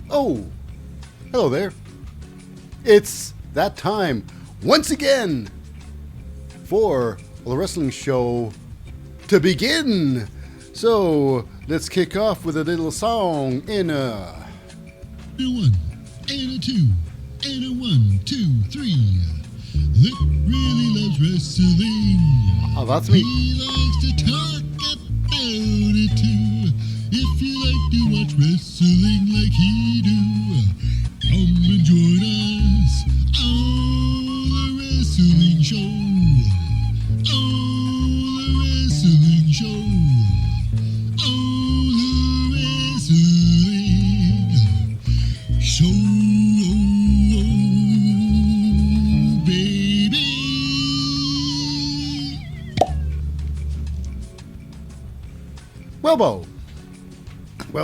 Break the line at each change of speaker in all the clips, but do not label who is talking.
Oh, hello there. It's that time once again for the wrestling show to begin. So let's kick off with a little song in a
1 and a 2 and a 1, 2, 3. Lip really loves wrestling.
Oh, that's me.
He likes to talk about it too. If you like to watch wrestling like he do, come and join us on the wrestling show. On the wrestling show. On the wrestling show.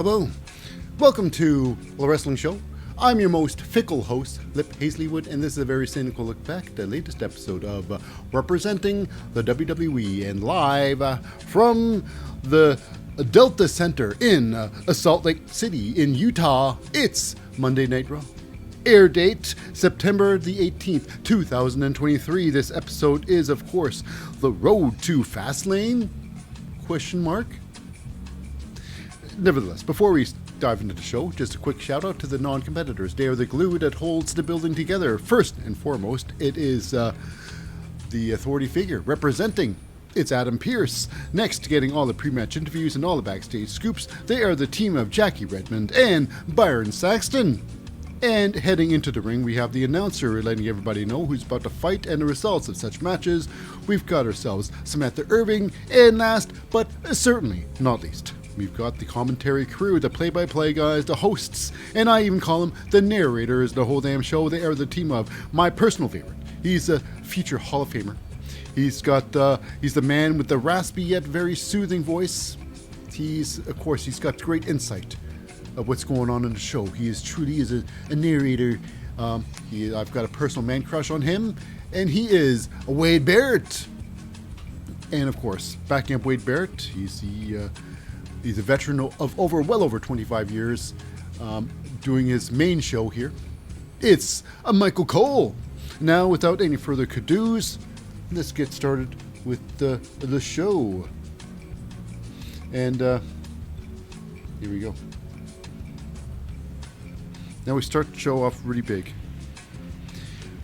Well, welcome to the wrestling show. I'm your most fickle host, Lip Hazlewood, and this is a very cynical look back at the latest episode of Representing the WWE and live from the Delta Center in Salt Lake City in Utah. It's Monday Night Raw. Air date, September the 18th, 2023. This episode is, of course, The Road to Fastlane? ? Nevertheless, before we dive into the show, just a quick shout out to the non-competitors. They are the glue that holds the building together. First and foremost, it is the authority figure representing. It's Adam Pearce. Next, getting all the pre-match interviews and all the backstage scoops, they are the team of Jackie Redmond and Byron Saxton. And heading into the ring, we have the announcer letting everybody know who's about to fight and the results of such matches. We've got ourselves Samantha Irving, and last, but certainly not least, we've got the commentary crew, the play-by-play guys, the hosts, and I even call them the narrators, the whole damn show. They are the team of my personal favorite. He's a future Hall of Famer. He's the man with the raspy yet very soothing voice. He's got great insight of what's going on in the show. He is truly a narrator. I've got a personal man crush on him, and he is Wade Barrett. And of course, backing up Wade Barrett, he's a veteran of well over 25 years, doing his main show here. It's Michael Cole. Now, without any further ado-s, let's get started with the show. And here we go. Now we start the show off really big.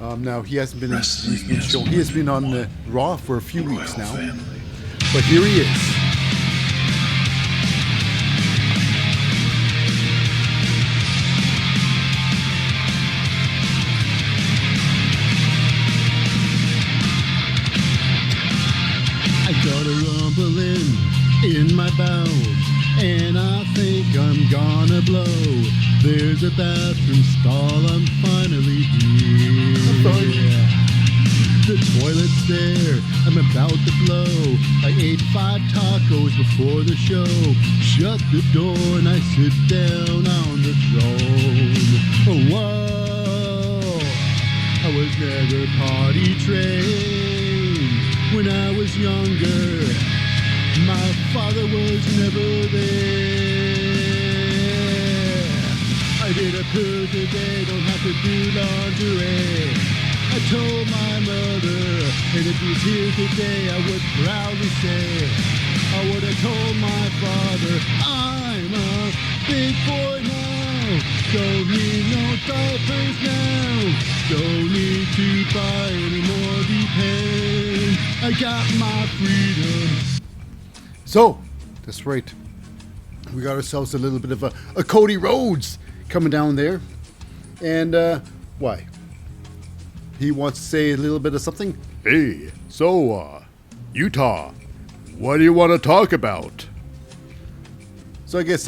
Now he hasn't been in the show. He has been on Raw for a few weeks now, but here he is.
I got a rumbling in my bowels, and I think I'm gonna blow. There's a bathroom stall, I'm finally here. The toilet's there, I'm about to blow. I ate 5 tacos before the show. Shut the door and I sit down on the throne. Oh, whoa, I was never potty trained when I was younger. My father was never there. I did a poo today, don't have to do lingerie. I told my mother, and if he's here today, I would proudly say, I would have told my father, I'm a big boy now. Don't need no diapers now. Don't need to buy any more Depend. I got my freedom.
So, that's right. We got ourselves a little bit of a Cody Rhodes coming down there. And, why? He wants to say a little bit of something. Hey, so, Utah, what do you want to talk about? So I guess,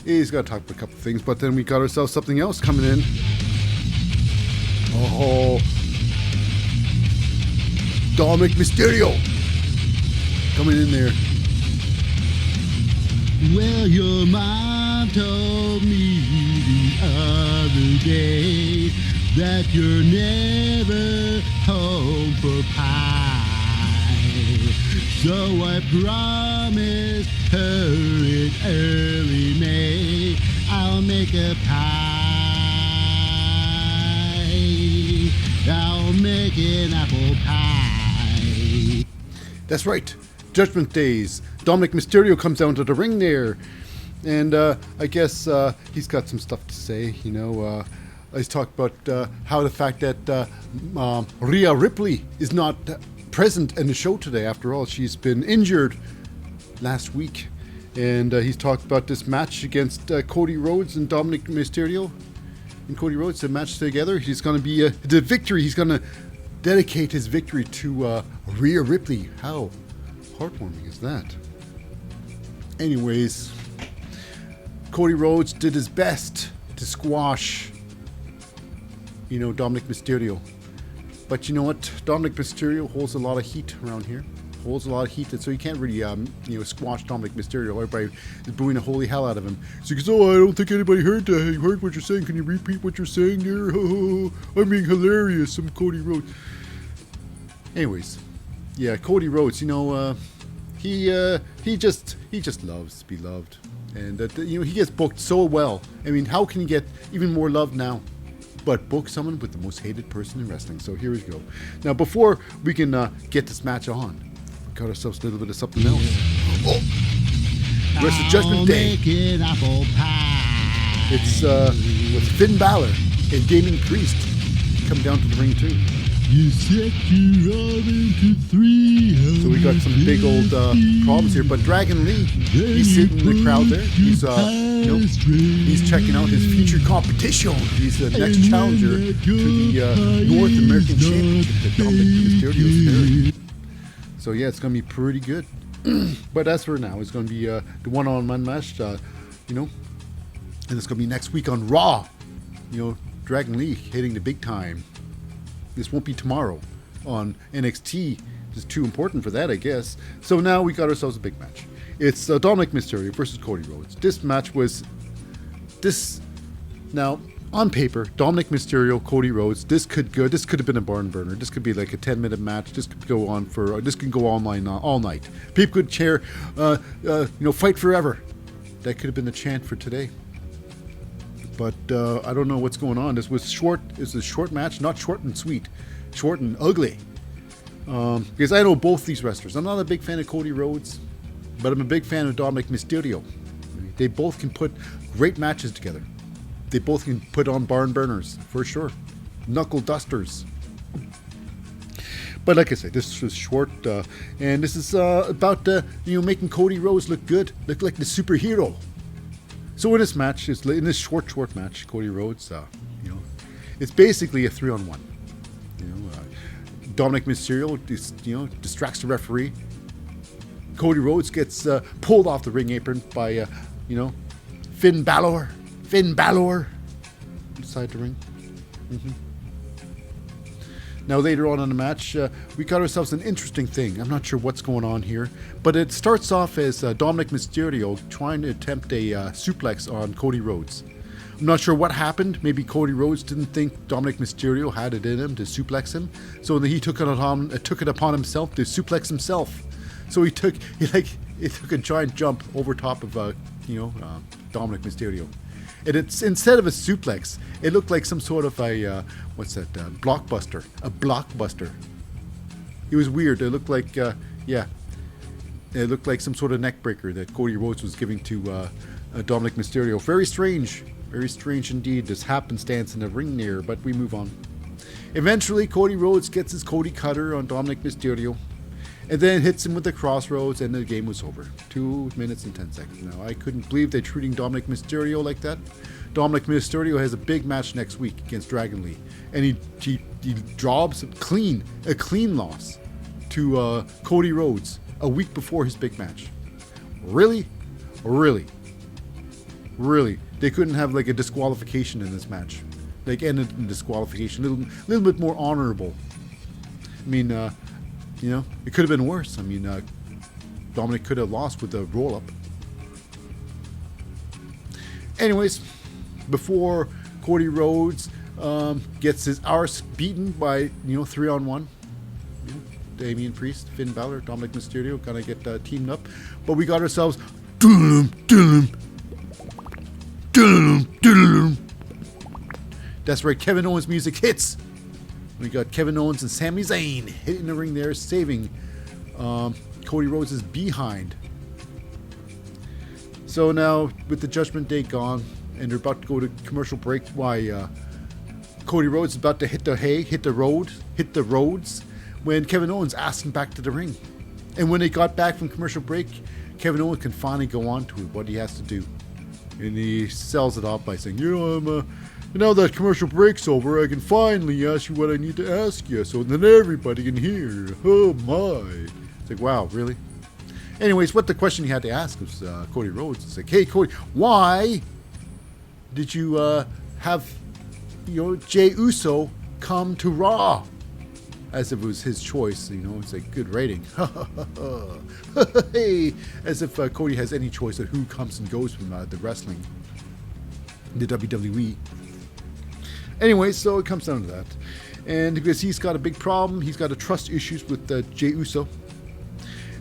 he's got to talk about a couple of things, but then we got ourselves something else coming in. Oh, Dominic Mysterio coming in there.
Well, your mom told me the other day that you're never home for pie. So I promised her in early May I'll make a pie. making apple pie.
That's right. Judgment Days. Dominic Mysterio comes down to the ring there. And I guess he's got some stuff to say. He's talked about how the fact that Rhea Ripley is not present in the show today. After all, she's been injured last week. And he's talked about this match against Cody Rhodes and Dominic Mysterio. And Cody Rhodes, the match together. He's going to be the victory. He's going to dedicate his victory to Rhea Ripley. How heartwarming is that? Anyways, Cody Rhodes did his best to squash, Dominic Mysterio. But you know what? Dominic Mysterio holds a lot of heat around here. Holds a lot of heat, and so you can't really, squash Dominic Mysterio. Everybody is booing the holy hell out of him. So he goes, I don't think anybody heard that. You heard what you're saying. Can you repeat what you're saying there? I'm being hilarious. I'm Cody Rhodes. Anyways, yeah, Cody Rhodes, he just loves to be loved. And, he gets booked so well. I mean, how can you get even more love now? But book someone with the most hated person in wrestling. So here we go. Now, before we can get this match on, we got ourselves a little bit of something else. Oh! Rest of Judgment Day. It's with Finn Balor and Damien Priest come down to the ring too.
You set your arm into 300.
So we got some big old problems here. But Dragon Lee, he's sitting in the crowd there. He's he's checking out his future competition. He's the next challenger to the North American Championship that Dominic Mysterio is carrying. So yeah, it's going to be pretty good. But as for now, it's going to be the one-on-one match, and it's going to be next week on Raw. Dragon Lee hitting the big time. This won't be tomorrow on NXT. It's too important for that, I guess. So now we got ourselves a big match. It's Dominic Mysterio versus Cody Rhodes. This match was now on paper. Dominic Mysterio, Cody Rhodes. This could have been a barn burner. This could be like a 10-minute match. This could go on this can go online all night. People could fight forever. That could have been the chant for today. But I don't know what's going on. This was short. It's a short match, not short and sweet, short and ugly. Because I know both these wrestlers. I'm not a big fan of Cody Rhodes, but I'm a big fan of Dominic Mysterio. They both can put great matches together. They both can put on barn burners, for sure. Knuckle dusters. But like I said, this was short, and this is about making Cody Rhodes look good, look like the superhero. So in this match, in this short match, Cody Rhodes, it's basically a 3-on-1. Dominic Mysterio, distracts the referee. Cody Rhodes gets pulled off the ring apron by, Finn Balor. Inside the ring. Now later on in the match, we got ourselves an interesting thing. I'm not sure what's going on here, but it starts off as Dominic Mysterio trying to attempt a suplex on Cody Rhodes. I'm not sure what happened. Maybe Cody Rhodes didn't think Dominic Mysterio had it in him to suplex him, so he took it upon himself to suplex himself. So he took a giant jump over top of Dominic Mysterio. And it's instead of a suplex, it looked like some sort of a blockbuster. A blockbuster. It was weird. It looked like it looked like some sort of neck breaker that Cody Rhodes was giving to Dominic Mysterio. Very strange indeed. This happenstance in the ring there, but we move on. Eventually, Cody Rhodes gets his Cody Cutter on Dominic Mysterio, and then hits him with the crossroads, and the game was over. 2 minutes and 10 seconds. Now, I couldn't believe they're treating Dominic Mysterio like that. Dominic Mysterio has a big match next week against Dragon Lee, and he drops a clean loss to Cody Rhodes a week before his big match. Really? They couldn't have like a disqualification in this match. Like ended in disqualification, a little bit more honorable. I mean, it could have been worse. I mean, Dominic could have lost with a roll-up. Anyways, before Cody Rhodes gets his arse beaten by 3-on-1, Damien Priest, Finn Balor, Dominic Mysterio gonna get teamed up. But we got ourselves That's right, Kevin Owens music hits We got Kevin Owens and Sami Zayn hitting the ring there, saving Cody Rhodes' behind. So now, with the Judgment Day gone, and they're about to go to commercial break, Cody Rhodes is about to hit the roads, when Kevin Owens asked him back to the ring. And when they got back from commercial break, Kevin Owens can finally go on to what he has to do. And he sells it off by saying, now that commercial break's over, I can finally ask you what I need to ask you, so then everybody can hear. Oh my. It's like, wow, really? Anyways, what the question he had to ask was Cody Rhodes. It's like, hey, Cody, why did you have Jey Uso come to Raw? As if it was his choice, it's like good rating. Hey, as if Cody has any choice of who comes and goes from the wrestling, the WWE. Anyway, so it comes down to that. And because he's got a big problem, he's got a trust issues with Jey Uso.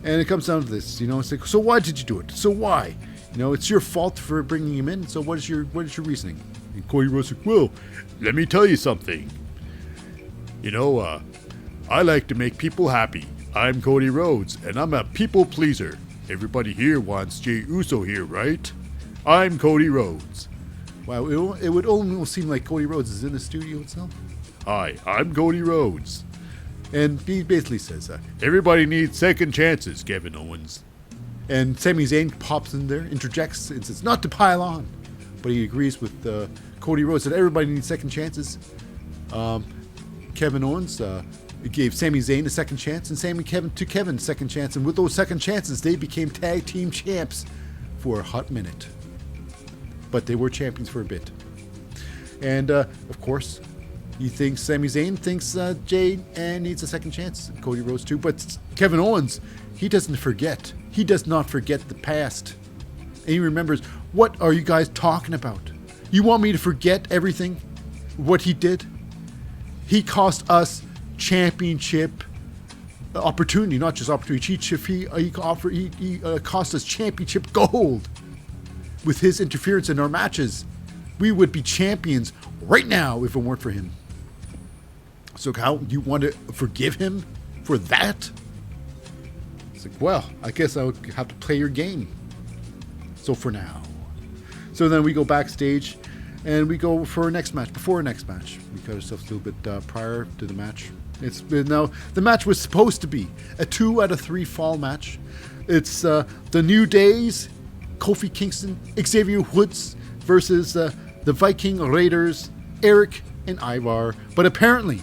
And it comes down to this, it's like, so why did you do it? So why? It's your fault for bringing him in. So what is your reasoning? And Cody Rhodes like, well, let me tell you something. I like to make people happy. I'm Cody Rhodes, and I'm a people pleaser. Everybody here wants Jey Uso here, right? I'm Cody Rhodes. Wow, it would almost seem like Cody Rhodes is in the studio itself. Hi, I'm Cody Rhodes. And he basically says, everybody needs second chances, Kevin Owens. And Sami Zayn pops in there, interjects, and says, not to pile on. But he agrees with Cody Rhodes that everybody needs second chances. Kevin Owens gave Sami Zayn a second chance, and Kevin a second chance. And with those second chances, they became tag team champs for a hot minute. But they were champions for a bit. And, of course, Sami Zayn thinks Jey needs a second chance. Cody Rhodes too. But Kevin Owens, he doesn't forget. He does not forget the past. And he remembers, what are you guys talking about? You want me to forget everything? What he did? He cost us championship opportunity, not just opportunity. He cost us championship gold. With his interference in our matches, we would be champions right now if it weren't for him. So how you want to forgive him for that? It's like, well, I guess I would have to play your game. So for now. So then we go backstage and we go for our next match. Before our next match, we cut ourselves a little bit prior to the match. Now the match was supposed to be a 2 out of 3 fall match. It's the New Days, Kofi Kingston, Xavier Woods versus the Viking Raiders, Eric and Ivar. But apparently,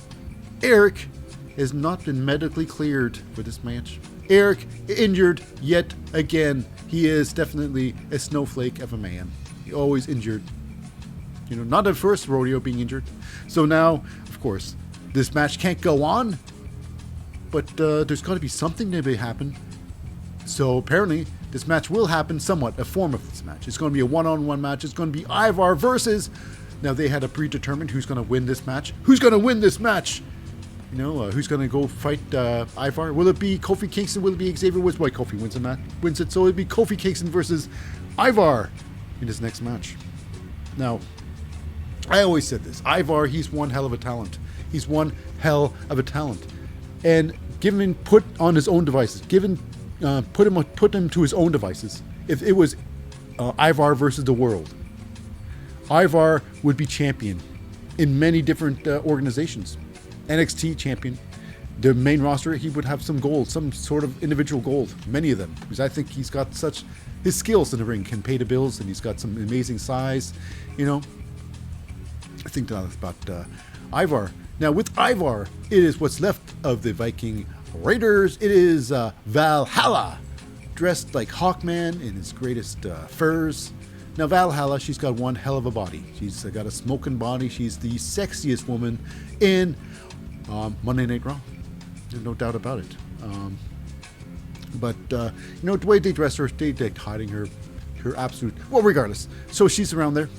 Eric has not been medically cleared for this match. Eric injured yet again. He is definitely a snowflake of a man. He always injured. Not at first rodeo being injured. So now, of course, this match can't go on. But there's got to be something to happen. So apparently, this match will happen somewhat, a form of this match. It's going to be a one-on-one match. It's going to be Ivar versus... Now, they had a predetermined who's going to win this match. Who's going to win this match? Who's going to go fight Ivar? Will it be Kofi Kingston? Will it be Xavier Woods? Why, Kofi wins it. So it'll be Kofi Kingston versus Ivar in this next match. Now, I always said this. Ivar, he's one hell of a talent. He's one hell of a talent. And given put on his own devices, put him to his own devices, if it was Ivar versus the world, Ivar would be champion in many different organizations. NXT champion. The main roster, he would have some gold, some sort of individual gold, many of them. Because I think he's got his skills in the ring can pay the bills, and he's got some amazing size, I think that's about Ivar. Now with Ivar, it is what's left of the Viking Raiders. It is Valhalla, dressed like Hawkman in his greatest furs. Now Valhalla, she's got one hell of a body. She's got a smoking body. She's the sexiest woman in Monday Night Raw. There's no doubt about it. But the way they dress her, they're hiding her absolute... Well, regardless. So she's around there.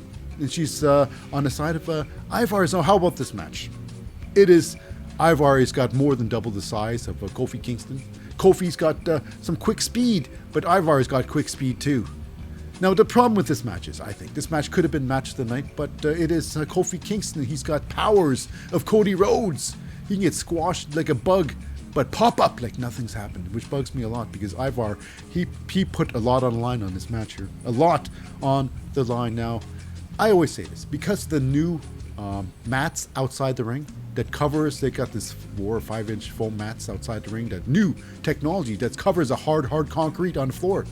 And she's on the side of Ivar. So how about this match? It is... Ivar has got more than double the size of Kofi Kingston. Kofi's got some quick speed, but Ivar's got quick speed too. Now, the problem with this match is, I think, this match could have been match of the night, but it is Kofi Kingston. He's got powers of Cody Rhodes. He can get squashed like a bug, but pop up like nothing's happened, which bugs me a lot because Ivar, he put a lot on the line on this match here. A lot on the line. Now, I always say this, because the new mats outside the ring that covers, they got this 4 or 5 inch foam mats outside the ring, that new technology that covers a hard concrete on the floor.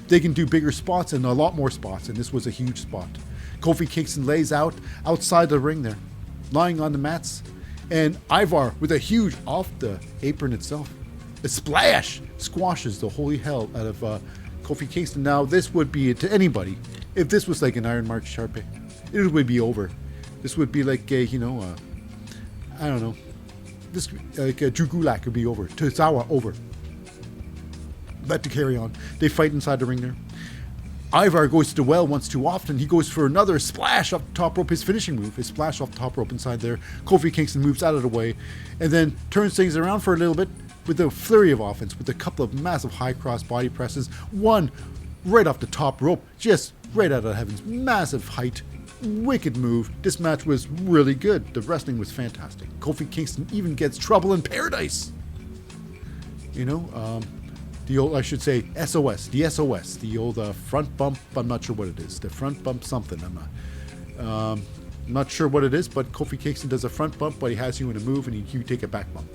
They can do bigger spots and a lot more spots, and this was a huge spot. Kofi Kingston lays out outside the ring there, lying on the mats, and Ivar with a huge off the apron itself, a splash squashes the holy hell out of Kofi Kingston. Now this would be to anybody, if this was like an Iron Mark Sharpe, it would be over. This would be like a, I don't know, this like a Drew Gulak would be over, Tozawa over. But to carry on, they fight inside the ring there. Ivar goes to the well once too often. He goes for another splash off the top rope, his finishing move, his splash off the top rope inside there. Kofi Kingston moves out of the way and then turns things around for a little bit with a flurry of offense, with a couple of massive high cross body presses. One right off the top rope, just right out of heavens. Massive height, wicked move. This match was really good. The wrestling was fantastic. Kofi Kingston even gets trouble in paradise. The old, I should say, SOS, the old front bump. I'm not sure what it is. The front bump something. I'm not sure what it is, but Kofi Kingston does a front bump, but he has you in a move, and you take a back bump.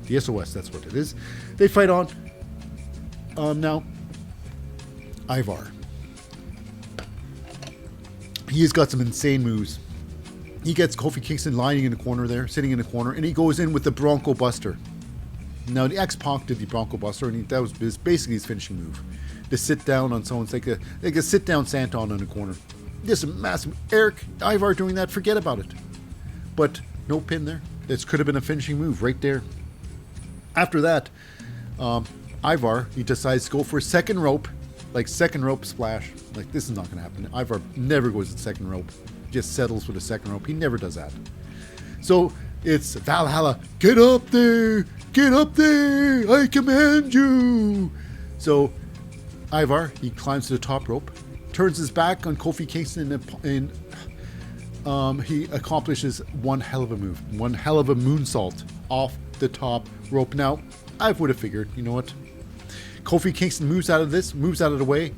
The SOS, that's what it is. They fight on. Now, Ivar. He has got some insane moves. He gets Kofi Kingston lying in the corner there, sitting in the corner, and he goes in with the Bronco Buster. Now, the X-Pac did the Bronco Buster, and that was basically his finishing move. To sit down on someone's like a sit-down Santon in the corner. Just a massive... Eric, Ivar doing that, forget about it. But no pin there. This could have been a finishing move right there. After that, Ivar, he decides to go for a second rope splash. Like, this is not going to happen. Ivar never goes to the second rope. Just settles for the second rope. He never does that. So, it's Valhalla. Get up there! Get up there! I command you! So, Ivar, he climbs to the top rope, turns his back on Kofi Kingston, and he accomplishes one hell of a move. One hell of a moonsault off the top rope. Now, I would have figured, you know what? Kofi Kingston moves out of the way.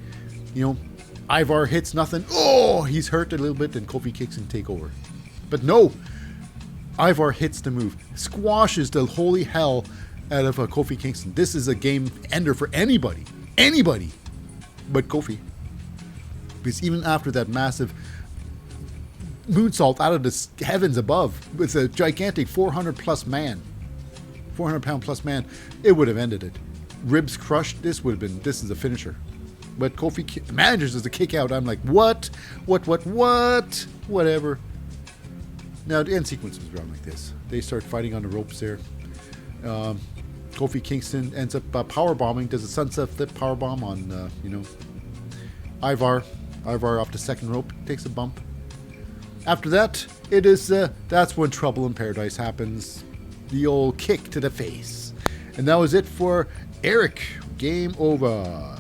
Ivar hits nothing. Oh, he's hurt a little bit, and Kofi Kingston take over. But no! Ivar hits the move, squashes the holy hell out of Kofi Kingston. This is a game ender for anybody but Kofi. Because even after that massive moonsault out of the heavens above, with a gigantic 400 pound plus man, it would have ended it. Ribs crushed. This is a finisher. But Kofi manages to kick out. I'm like, what? Whatever. Now, the end sequence was around like this. They start fighting on the ropes there. Kofi Kingston ends up powerbombing, does a sunset flip powerbomb on, Ivar. Ivar off the second rope, takes a bump. After that, it is, that's when trouble in paradise happens. The old kick to the face. And that was it for Eric. Game over.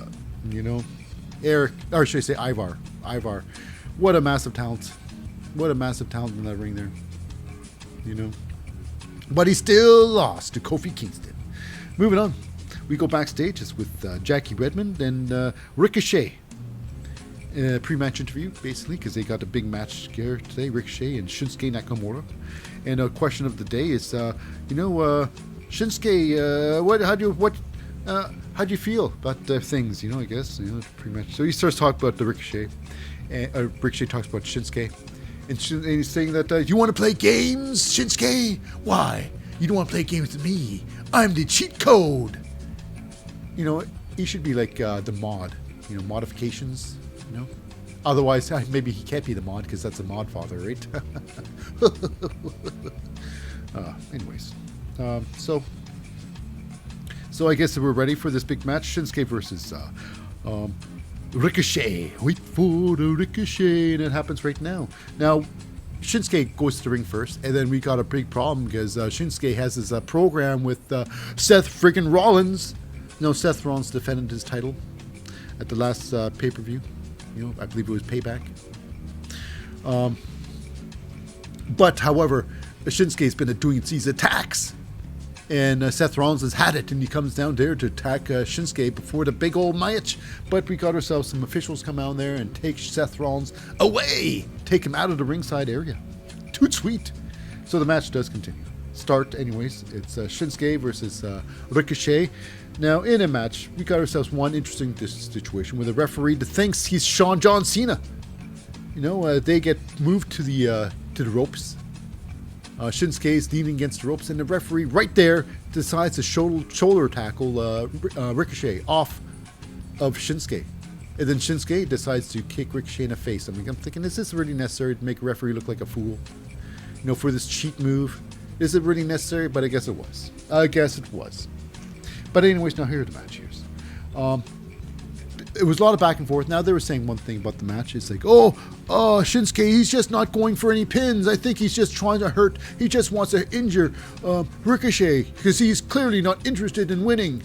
Eric, or should I say Ivar. What a massive talent. What a massive talent in that ring there. But he still lost to Kofi Kingston. Moving on. We go backstage. It's with Jackie Redmond and Ricochet. Pre-match interview, basically, because they got a big match here today. Ricochet and Shinsuke Nakamura. And a question of the day is, Shinsuke, how do you feel about things? I guess pre-match. So he starts talking about the Ricochet. Ricochet talks about Shinsuke. And he's saying that, you want to play games, Shinsuke? Why? You don't want to play games with me. I'm the cheat code. He should be like the mod. Modifications. Otherwise, maybe he can't be the mod because that's a mod father, right? Anyways. So I guess we're ready for this big match. Shinsuke versus Ricochet. Wait for the Ricochet. And it happens right now. Now, Shinsuke goes to the ring first, and then we got a big problem because Shinsuke has his program with Seth friggin' Rollins. Seth Rollins defended his title at the last pay-per-view. I believe it was Payback. But, however, Shinsuke's been doing these attacks. And Seth Rollins has had it, and he comes down there to attack Shinsuke before the big old match. But we got ourselves some officials come out there and take Seth Rollins away, take him out of the ringside area. Too sweet. So the match does continue. Start, anyways. It's Shinsuke versus Ricochet. Now, in a match, we got ourselves one interesting situation where the referee thinks he's John Cena. You know, they get moved to the ropes. Shinsuke is leaning against the ropes, and the referee right there decides to shoulder tackle Ricochet off of Shinsuke. And then Shinsuke decides to kick Ricochet in the face. I'm thinking, is this really necessary to make a referee look like a fool? You know, for this cheat move? Is it really necessary? But I guess it was. But anyways, now here are the match here. It was a lot of back and forth. Now they were saying one thing about the match. It's like, Shinsuke, he's just not going for any pins. I think he's just trying to hurt. He just wants to injure Ricochet because he's clearly not interested in winning.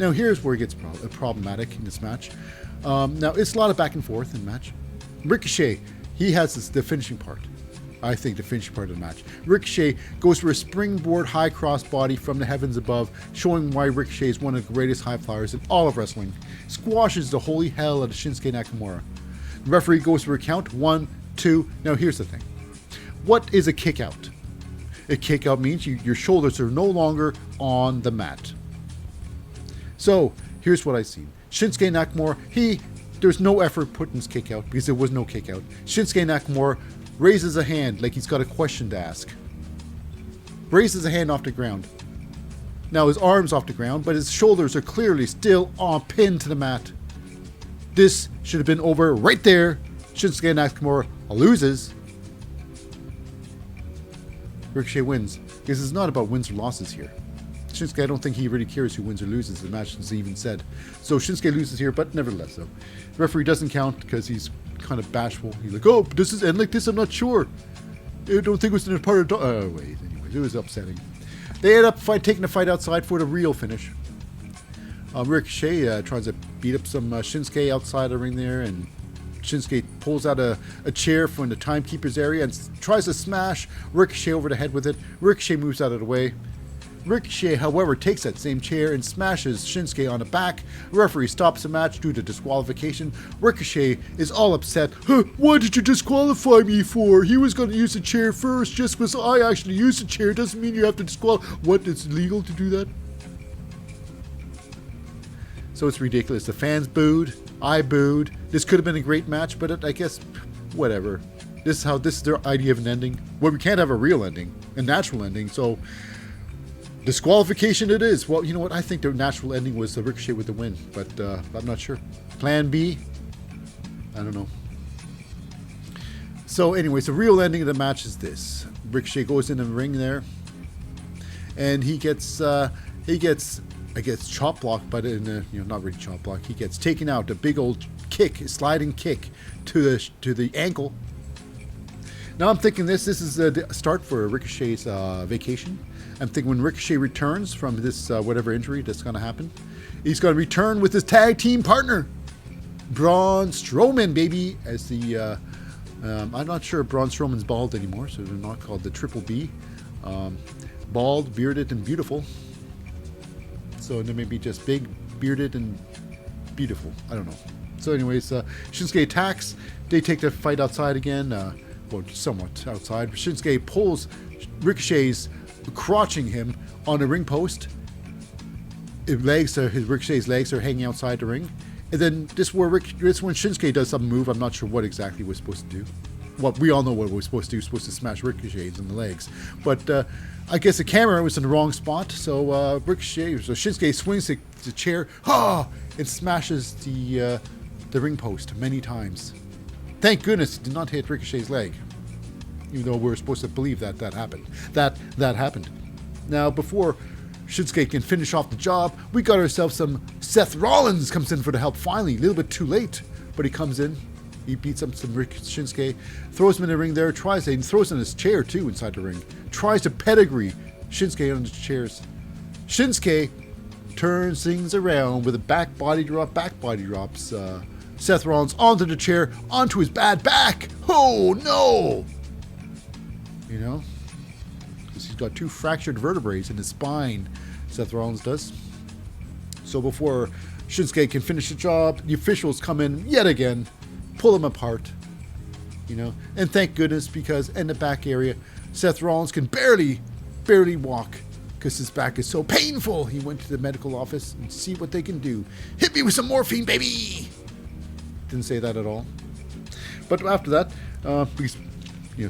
Now here's where it gets problematic in this match. Now it's a lot of back and forth in the match. Ricochet, he has the finishing part. I think the finishing part of the match. Ricochet goes for a springboard high cross body from the heavens above, showing why Ricochet is one of the greatest high flyers in all of wrestling. Squashes the holy hell out of Shinsuke Nakamura. The referee goes for a count. 1, 2. Now here's the thing. What is a kick out? A kick out means your shoulders are no longer on the mat. So here's what I see. Shinsuke Nakamura, there's no effort put in his kick out because there was no kick out. Shinsuke Nakamura raises a hand like he's got a question to ask. Raises a hand off the ground. Now his arm's off the ground, but his shoulders are clearly still pinned to the mat. This should have been over right there. Shinsuke Nakamura loses. Ricochet wins. Because it's not about wins or losses here. Shinsuke, I don't think he really cares who wins or loses. The match is even said. So Shinsuke loses here, but nevertheless, though. The referee doesn't count because he's kind of bashful. He's like, this is end like this, I'm not sure. I don't think it was in a part of... anyways, it was upsetting. They end up taking the fight outside for the real finish. Ricochet tries to beat up some Shinsuke outside the ring there, and Shinsuke pulls out a chair from the timekeeper's area and tries to smash Ricochet over the head with it. Ricochet moves out of the way. Ricochet, however, takes that same chair and smashes Shinsuke on the back. The referee stops the match due to disqualification. Ricochet is all upset. What did you disqualify me for? He was going to use the chair first. Just because I actually used the chair doesn't mean you have to disqualify. What, it's illegal to do that? So it's ridiculous. The fans booed. I booed. This could have been a great match, but I guess, whatever. This is their idea of an ending. Well, we can't have a real ending, a natural ending, so... disqualification it is. Well, you know what? I think the natural ending was the Ricochet with the win, but I'm not sure. Plan B? I don't know. So anyways, the real ending of the match is this. Ricochet goes in the ring there, and he gets I guess chop blocked, but not really chop block. He gets taken out. A big old kick, a sliding kick to the ankle. Now I'm thinking this is the start for Ricochet's vacation. I'm thinking when Ricochet returns from this whatever injury that's going to happen, he's going to return with his tag team partner, Braun Strowman, baby, as the I'm not sure if Braun Strowman's bald anymore, so they're not called the Triple B. Bald, bearded, and beautiful. So they may be just big, bearded, and beautiful. I don't know. So anyways, Shinsuke attacks. They take the fight outside again. Well, somewhat outside. Shinsuke pulls Ricochet's, crotching him on a ring post. Ricochet's legs are hanging outside the ring. And then this is when Shinsuke does some move. I'm not sure what exactly we're supposed to do. Well, we all know what we're supposed to do. We're supposed to smash Ricochet's in the legs. But I guess the camera was in the wrong spot. So Shinsuke swings the chair, and smashes the ring post many times. Thank goodness it did not hit Ricochet's leg. Even though we're supposed to believe that happened. That happened. Now, before Shinsuke can finish off the job, we got ourselves some Seth Rollins comes in for the help finally. A little bit too late, but he comes in. He beats up some Shinsuke, throws him in the ring there, and throws in his chair too inside the ring. Tries to pedigree Shinsuke on the chairs. Shinsuke turns things around with a back body drops Seth Rollins onto the chair, onto his bad back. Oh no! You know? because he's got 2 fractured vertebrae in his spine, Seth Rollins does. So before Shinsuke can finish the job, the officials come in yet again, pull him apart, and thank goodness, because in the back area, Seth Rollins can barely walk because his back is so painful. He went to the medical office and see what they can do. Hit me with some morphine, baby! Didn't say that at all. But after that, because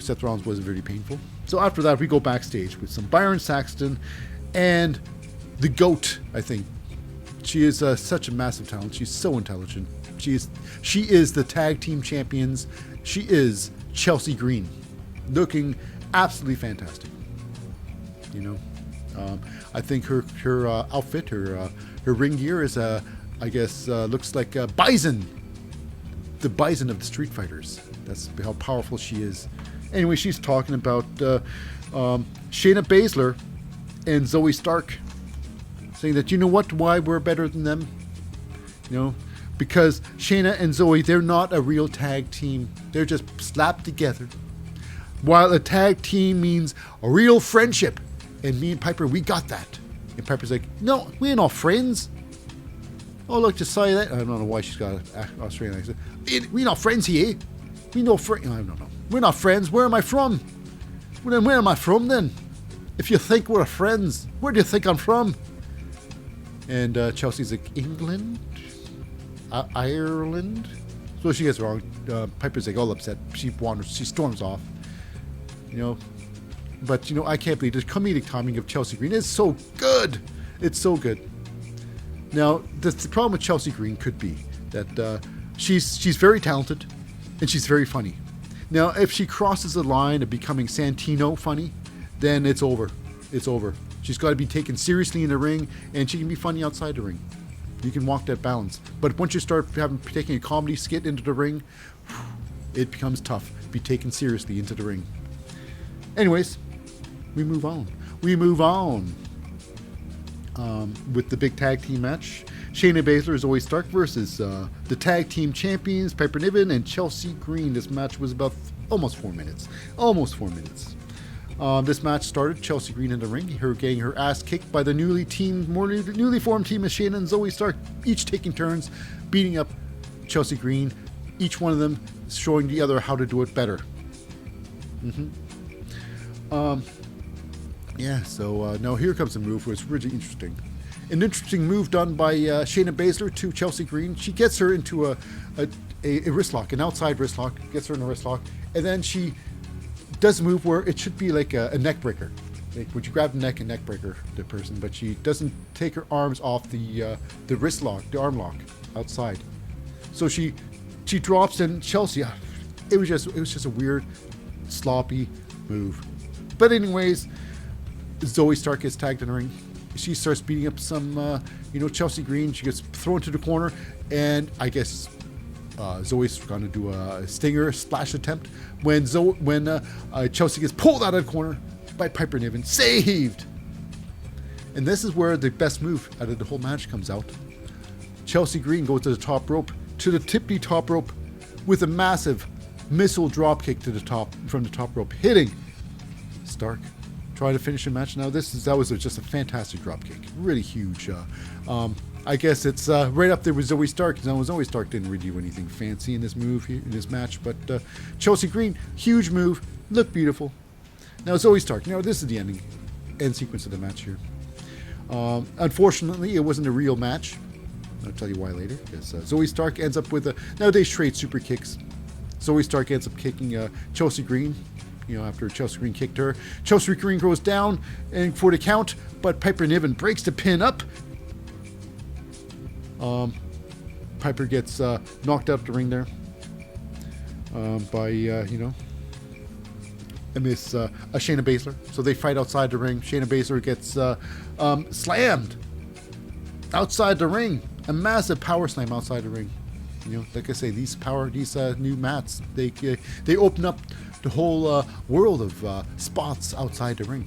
Seth Rollins was very painful. So after that, we go backstage with some Byron Saxton and the GOAT, I think. She is such a massive talent. She's so intelligent. She is the tag team champions. She is Chelsea Green, looking absolutely fantastic. I think her outfit, her ring gear is looks like a bison, the bison of the Street Fighters. That's how powerful she is. Anyway, she's talking about Shayna Baszler and Zoe Stark, saying that why we're better than them, because Shayna and Zoe, they're not a real tag team. They're just slapped together. While a tag team means a real friendship. And me and Piper, we got that. And Piper's like, no, we ain't all friends. Oh, look, just say that. I don't know why she's got an Australian accent. We not friends here. We no friends. I don't know. We're not friends. Where am I from? Well, then where am I from then? If you think we're friends, where do you think I'm from? And Chelsea's like, England? Ireland? So she gets it wrong. Piper's like all upset. She wanders. She storms off. But, I can't believe the comedic timing of Chelsea Green is so good. It's so good. Now, the problem with Chelsea Green could be that she's very talented and she's very funny. Now, if she crosses the line of becoming Santino funny, then it's over. It's over. She's got to be taken seriously in the ring, and she can be funny outside the ring. You can walk that balance. But once you start taking a comedy skit into the ring, it becomes tough. Be taken seriously into the ring. Anyways, we move on. With the big tag team match. Shayna Baszler, Zoe Stark versus the tag team champions, Piper Niven and Chelsea Green. This match was about almost 4 minutes. This match started Chelsea Green in the ring, her getting her ass kicked by the newly formed team of Shayna and Zoe Stark, each taking turns beating up Chelsea Green, each one of them showing the other how to do it better. Now here comes a move where it's really interesting. An interesting move done by Shayna Baszler to Chelsea Green. She gets her into a wrist lock, an outside wrist lock, gets her in a wrist lock, and then she does a move where it should be like a neck breaker. Like, would you grab the neck and neck breaker the person, but she doesn't take her arms off the wrist lock, the arm lock outside. So she drops in Chelsea. It was just a weird, sloppy move. But anyways, Zoe Stark gets tagged in the ring. She starts beating up some, Chelsea Green. She gets thrown to the corner, and I guess Zoe's going to do a stinger splash attempt when Chelsea gets pulled out of the corner by Piper Niven. Saved! And this is where the best move out of the whole match comes out. Chelsea Green goes to the top rope, to the tippy top rope, with a massive missile drop kick from the top rope, hitting Stark. Try to finish the match. Now that was just a fantastic drop kick, really huge. I guess it's right up there with Zoe Stark. Now Zoe Stark didn't really do anything fancy in this match, but Chelsea Green, huge move, looked beautiful. Now Zoe Stark. Now this is the end sequence of the match here. Unfortunately, it wasn't a real match. I'll tell you why later. Because Zoe Stark ends up with nowadays trade super kicks. Zoe Stark ends up kicking Chelsea Green. After Chelsea Green kicked her. Chelsea Green goes down and for the count, but Piper Niven breaks the pin up. Piper gets knocked out the ring there by, Miss Shayna Baszler. So they fight outside the ring. Shayna Baszler gets slammed outside the ring. A massive power slam outside the ring. Like I say, these new mats, they open up the whole world of spots outside the ring.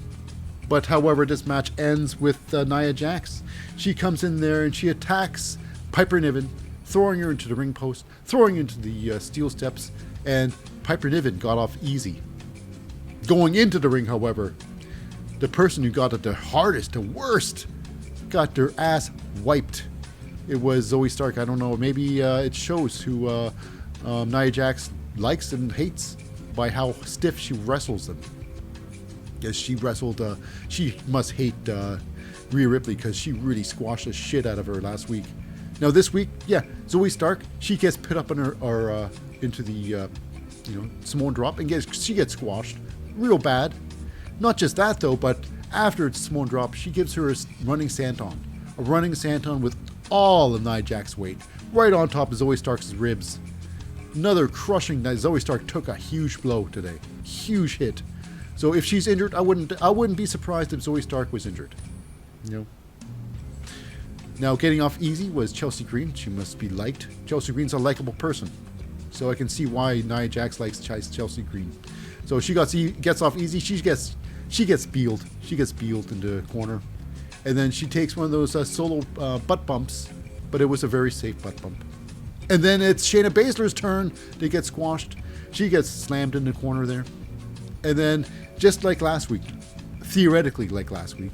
But however, this match ends with Nia Jax. She comes in there and she attacks Piper Niven, throwing her into the ring post, throwing her into the steel steps, and Piper Niven got off easy. Going into the ring, however, the person who got it the hardest, the worst, got their ass wiped. It was Zoe Stark. I don't know. Maybe it shows who Nia Jax likes and hates by how stiff she wrestles them. Because she wrestled, she must hate Rhea Ripley because she really squashed the shit out of her last week. Now this week, yeah, Zoe Stark, she gets put up on her, or into the, Samoan drop, and she gets squashed real bad. Not just that though, but after it's Samoan drop, she gives her a running senton with all of Nia Jax's weight right on top of Zoe Stark's ribs. Another crushing. Zoe Stark took a huge blow today, huge hit. So if she's injured, I wouldn't be surprised if Zoe Stark was injured. Now getting off easy was Chelsea Green. She must be liked. Chelsea Green's a likable person, so I can see why Nia Jax likes Chelsea Green. So she gets off easy. She gets beeled. She gets beeled into the corner, and then she takes one of those solo butt bumps, but it was a very safe butt bump. And then it's Shayna Baszler's turn to get squashed. She gets slammed in the corner there, and then just like last week, theoretically like last week,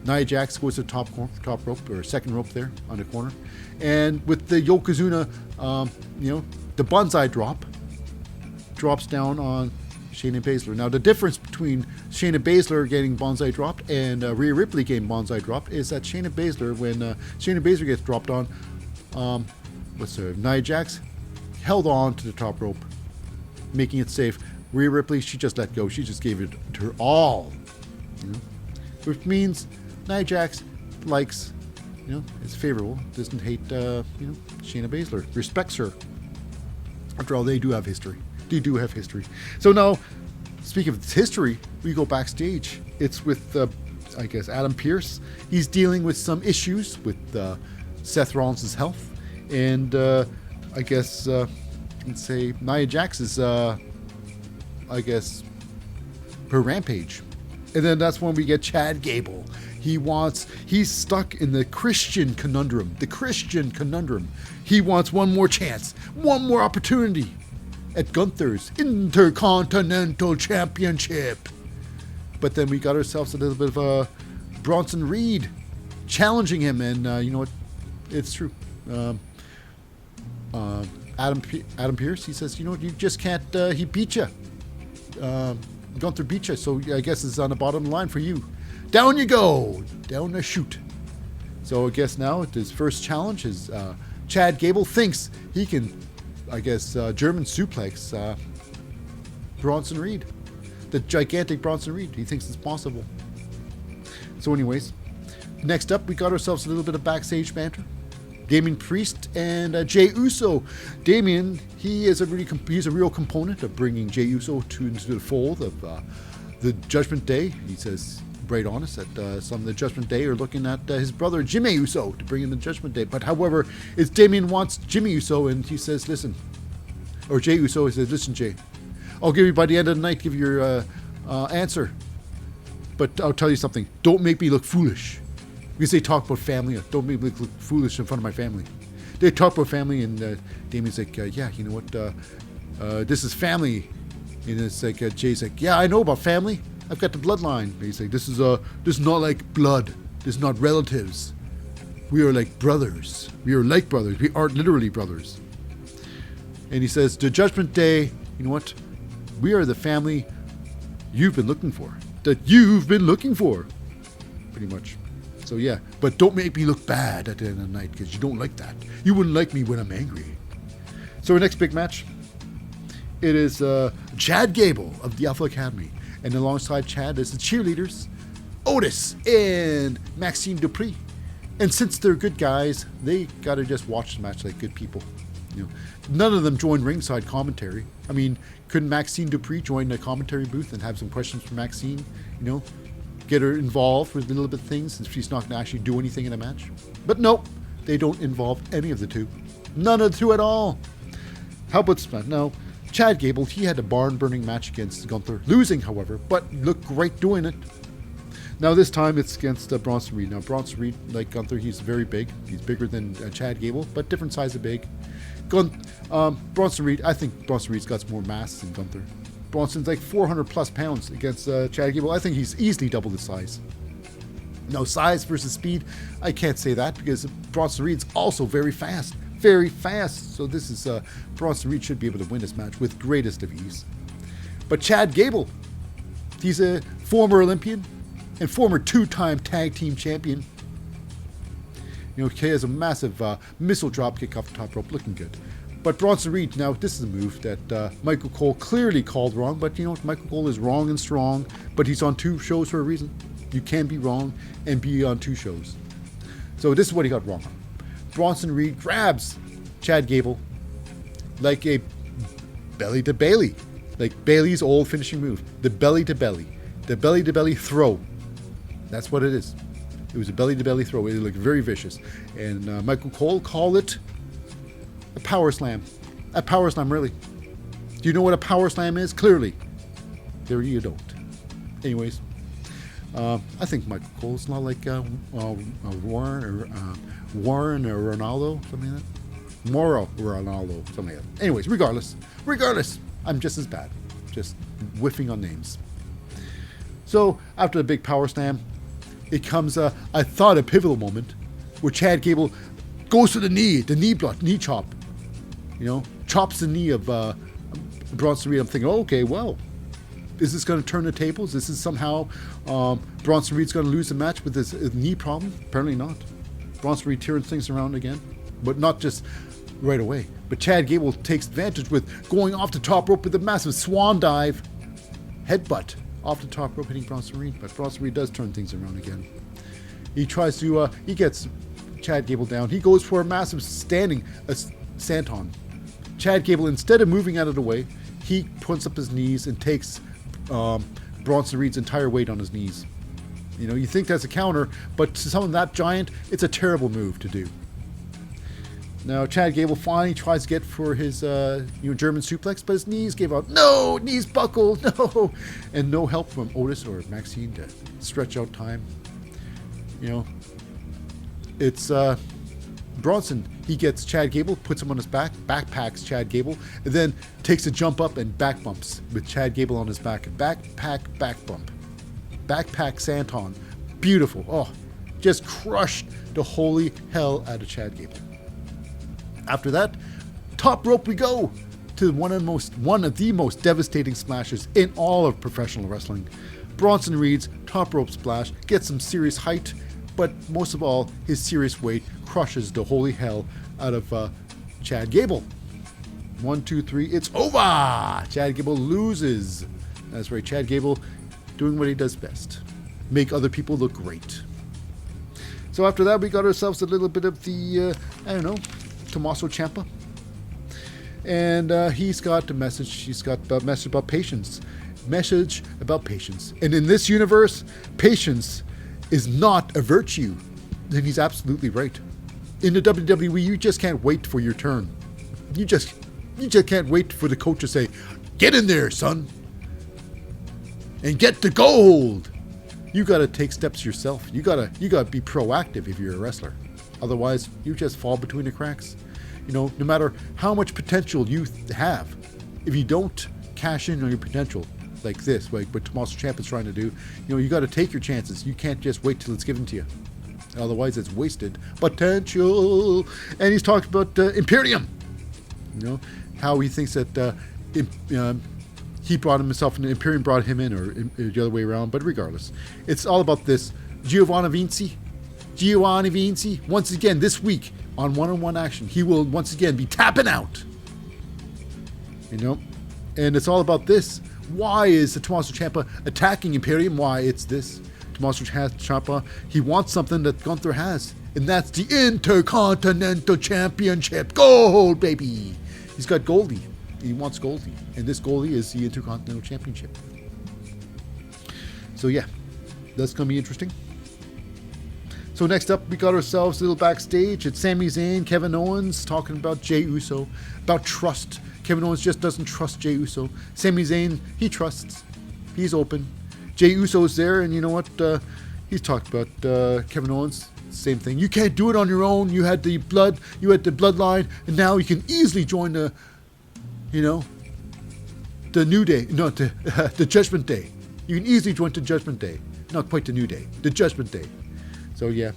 Nia Jax goes to top rope or second rope there on the corner, and with the Yokozuna, the bonsai drops down on Shayna Baszler. Now the difference between Shayna Baszler getting bonsai dropped and Rhea Ripley getting bonsai dropped is that Shayna Baszler, when Shayna Baszler gets dropped on, Nia Jax held on to the top rope, making it safe. Rhea Ripley, she just let go. She just gave it to her all, which means Nia Jax likes, is favorable, doesn't hate, Shayna Baszler, respects her. After all, they do have history. They do have history. So now, speaking of history, we go backstage. It's with, Adam Pearce. He's dealing with some issues with Seth Rollins' health. And let's say Nia Jax is, her rampage. And then that's when we get Chad Gable. He's stuck in the Christian conundrum. He wants one more chance, one more opportunity at Gunther's Intercontinental Championship. But then we got ourselves a little bit of a Bronson Reed challenging him, and you know what? It's true. Adam Pearce, he says, you just can't. He beat you. Gunther beat you, so I guess it's on the bottom line for you. Down you go, down the chute. So I guess now his first challenge is Chad Gable thinks he can, German suplex Bronson Reed, the gigantic Bronson Reed. He thinks it's possible. So anyways, next up we got ourselves a little bit of backstage banter. Damian Priest and Jey Uso. Damian, he's a real component of bringing Jey Uso into the fold of the Judgment Day. He says, right honest, that some of the Judgment Day are looking at his brother Jimmy Uso to bring in the Judgment Day. But however, it's Damian wants Jimmy Uso, and he says, listen, or Jey Uso, he says, listen, Jey, I'll give you by the end of the night, give you your answer. But I'll tell you something, don't make me look foolish. Because they talk about family, don't make me look foolish in front of my family. They talk about family, and Damian's like, yeah, you know what, this is family. And it's like, Jay's like, yeah, I know about family. I've got the bloodline. He's like, this is not like blood. This is not relatives. We are like brothers. We are like brothers. We are literally brothers. And he says, the Judgment Day, you know what? We are the family you've been looking for. That you've been looking for. Pretty much. So yeah, but don't make me look bad at the end of the night, because you don't like that. You wouldn't like me when I'm angry. So our next big match, it is Chad Gable of the Alpha Academy. And alongside Chad is the cheerleaders, Otis and Maxine Dupree. And since they're good guys, they got to just watch the match like good people. None of them joined ringside commentary. I mean, couldn't Maxine Dupree join the commentary booth and have some questions for Maxine? Get her involved with a little bit of things since she's not going to actually do anything in a match. But nope, they don't involve any of the two. None of the two at all. How about now? Chad Gable, he had a barn-burning match against Gunther, losing, however, but looked great doing it. Now this time it's against Bronson Reed. Now Bronson Reed, like Gunther, he's very big. He's bigger than Chad Gable, but different size of big. Bronson Reed, I think Bronson Reed's got some more mass than Gunther. Bronson's like 400 plus pounds against Chad Gable. I think he's easily double the size. No, size versus speed, I can't say that because Bronson Reed's also very fast. Very fast. So this is, Bronson Reed should be able to win this match with greatest of ease. But Chad Gable, he's a former Olympian and former two-time tag team champion. You know, he has a massive missile drop kick off the top rope, looking good. But Bronson Reed, now this is a move that Michael Cole clearly called wrong, but you know, Michael Cole is wrong and strong, but he's on 2 shows for a reason. You can be wrong and be on 2 shows. So this is what he got wrong on. Bronson Reed grabs Chad Gable like a belly to Bailey, like Bailey's old finishing move, the belly to belly throw. That's what it is. It was a belly to belly throw. It looked very vicious, and Michael Cole called it a power slam. A power slam, really. Do you know what a power slam is? Clearly, there you don't. Anyways, I think Michael Cole's not like Warren or Ronaldo, something like that. Moro Ronaldo, something like that. Anyways, regardless, I'm just as bad, just whiffing on names. So after the big power slam, it comes I thought a pivotal moment where Chad Gable goes to the knee chop, you know, chops the knee of Bronson Reed. I'm thinking, oh, okay, well, is this going to turn the tables? This is somehow Bronson Reed's going to lose the match with his knee problem? Apparently not. Bronson Reed turns things around again, but not just right away. But Chad Gable takes advantage with going off the top rope with a massive swan dive, headbutt off the top rope, hitting Bronson Reed. But Bronson Reed does turn things around again. He tries to, he gets Chad Gable down. He goes for a massive standing senton. Chad Gable, instead of moving out of the way, he puts up his knees and takes Bronson Reed's entire weight on his knees. You know, you think that's a counter, but to someone that giant, it's a terrible move to do. Now, Chad Gable finally tries to get for his German suplex, but his knees gave out. No, knees buckled, no. And no help from Otis or Maxine to stretch out time. You know, it's Bronson. He gets Chad Gable, puts him on his back, backpacks Chad Gable, and then takes a jump up and back bumps with Chad Gable on his back. Backpack, back bump. Backpack Santon. Beautiful. Oh, just crushed the holy hell out of Chad Gable. After that, top rope we go to one of the most devastating splashes in all of professional wrestling. Bronson Reed's top rope splash gets some serious height, but most of all, his serious weight crushes the holy hell out of Chad Gable. 1, 2, 3, it's over! Chad Gable loses. That's right, Chad Gable doing what he does best. Make other people look great. So after that, we got ourselves a little bit of the, Tommaso Ciampa. And he's got a message. He's got a message about patience. Message about patience. And in this universe, patience is not a virtue. And he's absolutely right. In the WWE, you just can't wait for your turn. You just can't wait for the coach to say, "Get in there, son, and get the gold." You got to take steps yourself. You got to be proactive if you're a wrestler. Otherwise, you just fall between the cracks. You know, no matter how much potential you have, if you don't cash in on your potential like this, like what Tommaso Ciampa is trying to do, you know, you got to take your chances. You can't just wait till it's given to you. Otherwise, it's wasted potential. And he's talked about Imperium. You know, how he thinks that he brought himself and Imperium brought him in, or the other way around. But regardless, it's all about this. Giovanni Vincy, once again this week on One-on-One Action, he will once again be tapping out. You know, and it's all about this. Why is the Tommaso Ciampa attacking Imperium? Why it's this. Tommaso Ciampa, he wants something that Gunther has, and that's the Intercontinental Championship. Gold, baby. He's got Goldie. He wants Goldie, and this Goldie is the Intercontinental Championship. So yeah, that's going to be interesting. So next up, we got ourselves a little backstage. It's Sami Zayn, Kevin Owens talking about Jey Uso, about trust. Kevin Owens just doesn't trust Jey Uso. Sami Zayn, he trusts. He's open. Jey Uso's there, and you know what? He's talked about Kevin Owens. Same thing. You can't do it on your own. You had the bloodline, and now you can easily join the the New Day, no, the Judgment Day. You can easily join the Judgment Day. Not quite the New Day, the Judgment Day. So yeah,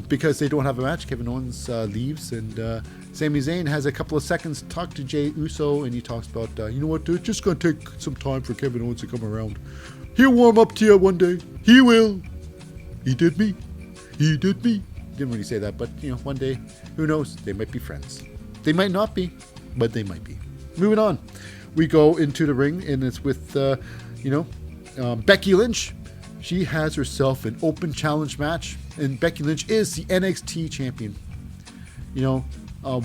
because they don't have a match, Kevin Owens leaves, and Sami Zayn has a couple of seconds to talk to Jey Uso, and he talks about, you know what, it's just going to take some time for Kevin Owens to come around. He'll warm up to you one day. He will. He did me. He did me. Didn't really say that, but, you know, one day, who knows, they might be friends. They might not be, but they might be. Moving on. We go into the ring, and it's with, Becky Lynch. She has herself an open challenge match, and Becky Lynch is the NXT champion. You know,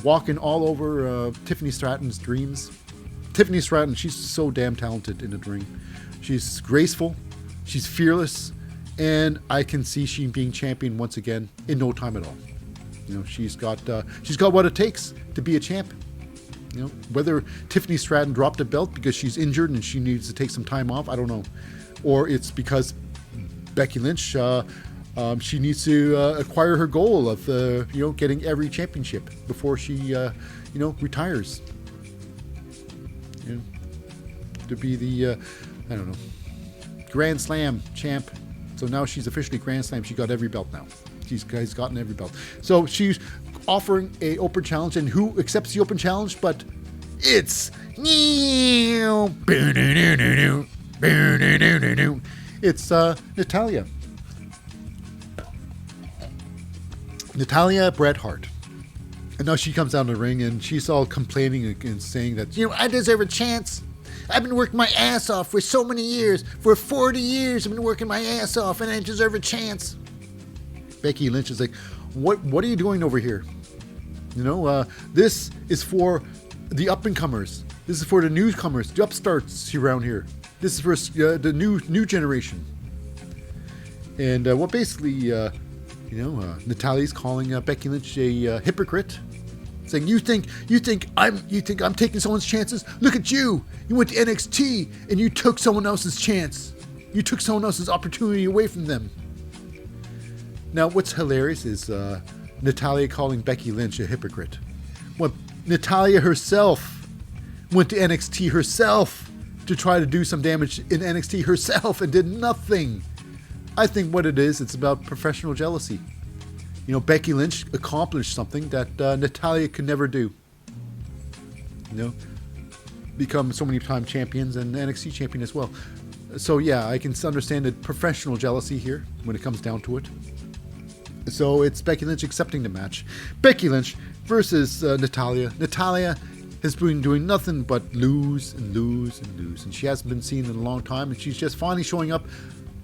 walking all over Tiffany Stratton's dreams. Tiffany Stratton, she's so damn talented in the ring. She's graceful, she's fearless, and I can see she being champion once again in no time at all. You know, she's got what it takes to be a champ. You know, whether Tiffany Stratton dropped a belt because she's injured and she needs to take some time off, I don't know, or it's because Becky Lynch, she needs to acquire her goal of, getting every championship before she, retires. You know, to be the, Grand Slam champ. So now she's officially Grand Slam. She got every belt now. She's gotten every belt. So she's offering a open challenge, and who accepts the open challenge? But it's Natalia. Natalia Bret Hart. And now she comes down the ring and she's all complaining and saying that, I deserve a chance. I've been working my ass off for so many years. For 40 years I've been working my ass off and I deserve a chance. Becky Lynch is like, what are you doing over here? This is for the up-and-comers. This is for the newcomers, the upstarts around here. This is for the new generation. And what basically, Natalia's calling Becky Lynch a hypocrite, saying, "You think I'm taking someone's chances? Look at you! You went to NXT and you took someone else's chance. You took someone else's opportunity away from them." Now, what's hilarious is Natalia calling Becky Lynch a hypocrite. Well, Natalia herself went to NXT herself to try to do some damage in NXT herself and did nothing. I think what it is, it's about professional jealousy. Becky Lynch accomplished something that Natalia could never do. Become so many time champions and NXT champion as well. So yeah, I can understand the professional jealousy here when it comes down to it. So it's Becky Lynch accepting the match. Becky Lynch versus Natalia. Natalia has been doing nothing but lose and lose and lose. And she hasn't been seen in a long time. And she's just finally showing up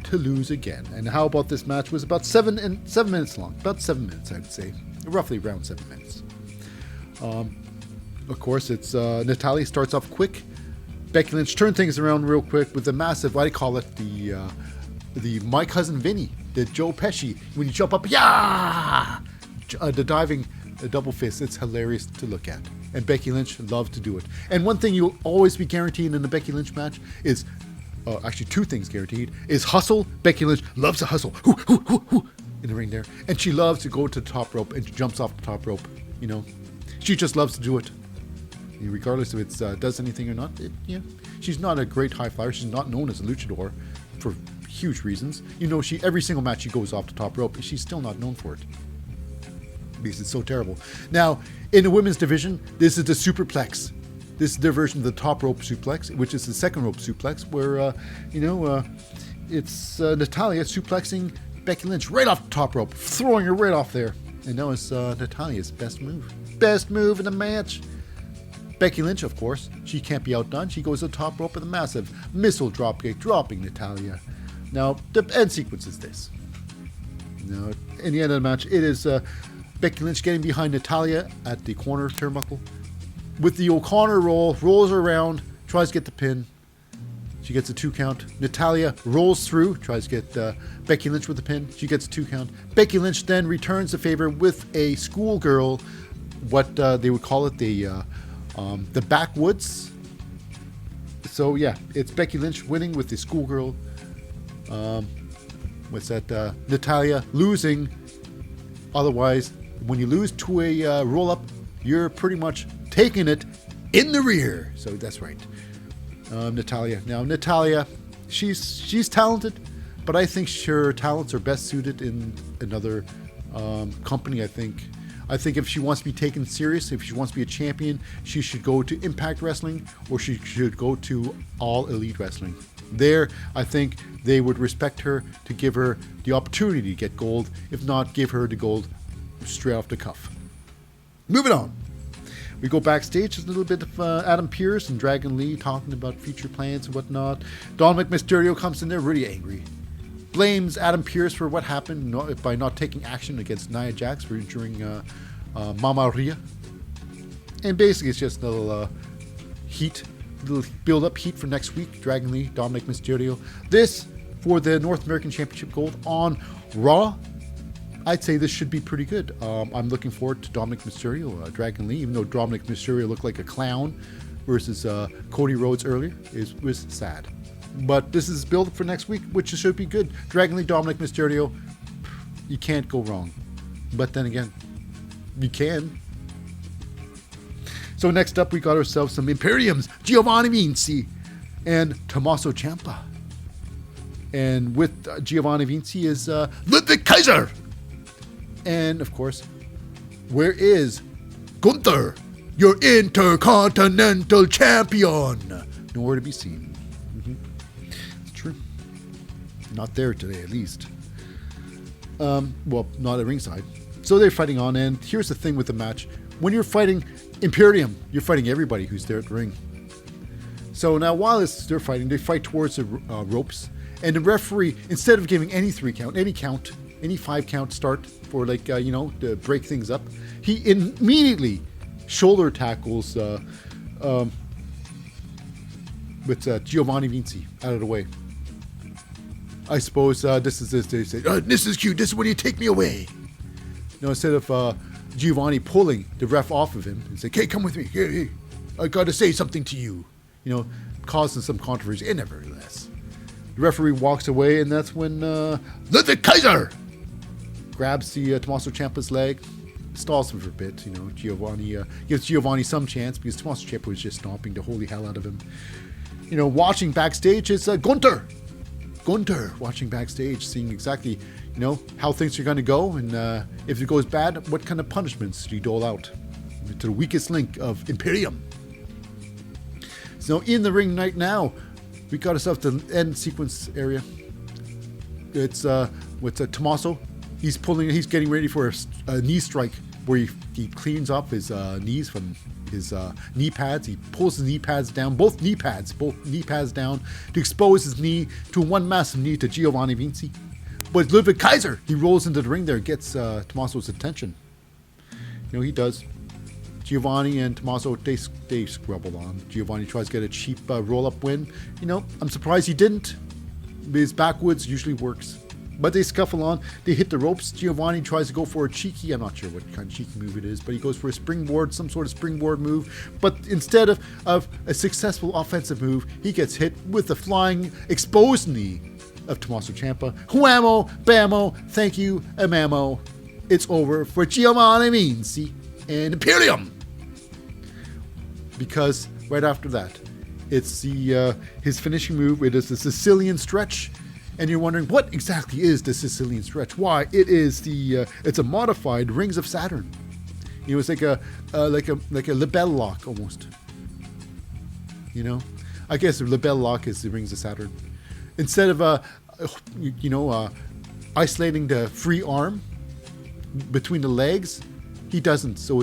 to lose again. And how about this match? It was about 7 minutes long. About 7 minutes, I would say. Roughly around 7 minutes. Of course, it's Natalia starts off quick. Becky Lynch turned things around real quick with a massive, I call it the My Cousin Vinny, the Joe Pesci, when you jump up, yeah! The diving double fist. It's hilarious to look at. And Becky Lynch loves to do it. And one thing you'll always be guaranteed in the Becky Lynch match is, actually two things guaranteed, is hustle. Becky Lynch loves to hustle. In the ring there. And she loves to go to the top rope and she jumps off the top rope. She just loves to do it. Regardless if it does anything or not. She's not a great high flyer. She's not known as a luchador for huge reasons. Every single match she goes off the top rope, she's still not known for it. Because it's so terrible. Now, in the women's division, this is the superplex. This is their version of the top rope suplex, which is the second rope suplex, where, it's Natalia suplexing Becky Lynch right off the top rope, throwing her right off there. And now it's Natalia's best move. Best move in the match. Becky Lynch, of course, she can't be outdone. She goes to the top rope with a massive missile dropkick, dropping Natalia. Now, the end sequence is this. Now, in the end of the match, it is Becky Lynch getting behind Natalia at the corner turnbuckle. With the O'Connor roll, rolls her around, tries to get the pin. She gets a 2 count. Natalia rolls through, tries to get Becky Lynch with the pin. She gets a 2 count. Becky Lynch then returns the favor with a schoolgirl, what they would call it, the backwoods. So yeah, it's Becky Lynch winning with the schoolgirl. Natalia losing. Otherwise, when you lose to a roll-up, you're pretty much taking it in the rear. So that's right. Natalia. Now, Natalia, she's talented, but I think her talents are best suited in another company. I think if she wants to be taken serious, if she wants to be a champion, she should go to Impact Wrestling, or she should go to All Elite Wrestling. There, I think they would respect her to give her the opportunity to get gold. If not, give her the gold straight off the cuff. Moving on. We go backstage. There's a little bit of Adam Pearce and Dragon Lee talking about future plans and whatnot. Dominic Mysterio comes in there really angry. Blames Adam Pearce for what happened by not taking action against Nia Jax during Mama Ria. And basically it's just a little heat, little build-up heat for next week. Dragon Lee, Dominic Mysterio. This for the North American Championship gold on Raw. I'd say this should be pretty good. I'm looking forward to Dominic Mysterio, Dragon Lee, even though Dominic Mysterio looked like a clown versus Cody Rhodes earlier. It was sad. But this is build for next week, which should be good. Dragon Lee, Dominic Mysterio, you can't go wrong. But then again, you can. So next up, we got ourselves some Imperiums, Giovanni Vincy and Tommaso Ciampa. And with Giovanni Vincy is Ludwig Kaiser. And of course, where is Gunther, your Intercontinental Champion? Nowhere to be seen. It's true. Not there today, at least. Well, not at ringside. So they're fighting on, and here's the thing with the match. When you're fighting Imperium, you're fighting everybody who's there at the ring. So now while they're fighting, they fight towards the ropes, and the referee, instead of giving any 3 count, any 5 count start for to break things up, he immediately shoulder tackles with Giovanni Vincy out of the way. I suppose this is this. They say, "This is cute. This is when you take me away." Instead of Giovanni pulling the ref off of him and say, "Hey, come with me. Hey, I got to say something to you." Causing some controversy. And nevertheless, the referee walks away, and that's when Ludwig Kaiser grabs the Tommaso Ciampa's leg, stalls him for a bit. Giovanni gives Giovanni some chance because Tommaso Ciampa was just stomping the holy hell out of him. Watching backstage is Gunther. Gunther watching backstage, seeing exactly how things are going to go, and if it goes bad, what kind of punishments do you dole out to the weakest link of Imperium. So in the ring right now, we got ourselves the end sequence area. It's with Tommaso. He's getting ready for a knee strike where he cleans off his knees from his knee pads. He pulls his knee pads down, both knee pads down to expose his knee to one massive knee to Giovanni Vincy. But Ludwig Kaiser, he rolls into the ring there, gets Tommaso's attention. He does. Giovanni and Tommaso, they scrabble on. Giovanni tries to get a cheap roll-up win. I'm surprised he didn't. His backwoods usually works. But they scuffle on. They hit the ropes. Giovanni tries to go for a cheeky, I'm not sure what kind of cheeky move it is, but he goes for a springboard, some sort of springboard move. But instead of a successful offensive move, he gets hit with the flying exposed knee of Tommaso Ciampa. Whammo, bammo, thank you, amamo. It's over for Giovanni Vincy and Imperium. Because right after that, it's his finishing move. It is the Sicilian stretch. And you're wondering, what exactly is the Sicilian stretch? Why, it is it's a modified Rings of Saturn. It's like a label lock almost. I guess the label lock is the Rings of Saturn. Instead of isolating the free arm between the legs, he doesn't. So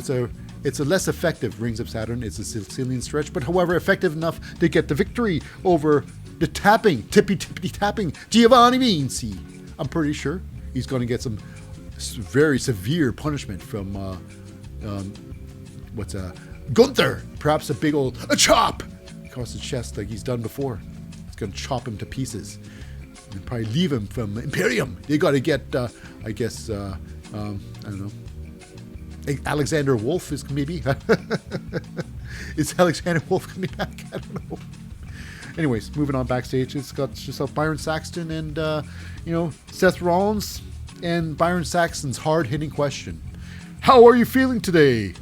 it's a less effective Rings of Saturn. It's a Sicilian stretch, but however effective enough to get the victory over the tippy tapping Giovanni Vincy. I'm pretty sure he's going to get some very severe punishment from Gunther. Perhaps a big old chop across the chest like he's done before. It's going to chop him to pieces and probably leave him from Imperium. They got to get, I don't know. Alexander Wolf is maybe. Is Alexander Wolf coming back? I don't know. Anyways, moving on backstage, it's got yourself Byron Saxton and, Seth Rollins, and Byron Saxton's hard-hitting question. How are you feeling today?